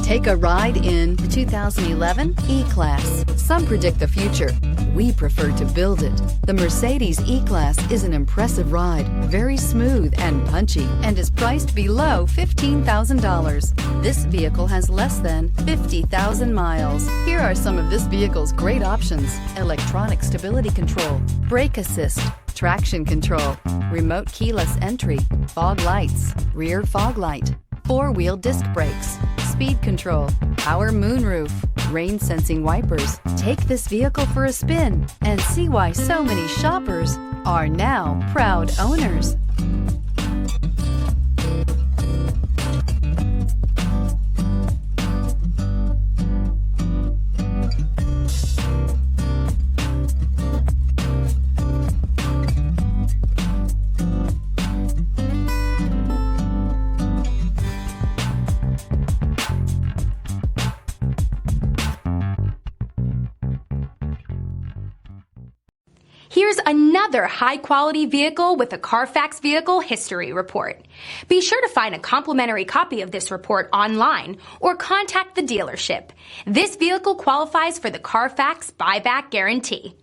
Take a ride in the 2011 E-Class. Some predict the future. We prefer to build it. The Mercedes E-Class is an impressive ride, very smooth and punchy, and is priced below $15,000. This vehicle has less than 50,000 miles. Here are some of this vehicle's great options: electronic stability control, brake assist, traction control, remote keyless entry, fog lights, rear fog light, four-wheel disc brakes, speed control, power moonroof, rain sensing wipers. Take this vehicle for a spin and see why so many shoppers are now proud owners. Here's another high-quality vehicle with a CARFAX Vehicle History Report. Be sure to find a complimentary copy of this report online or contact the dealership. This vehicle qualifies for the CARFAX Buyback Guarantee.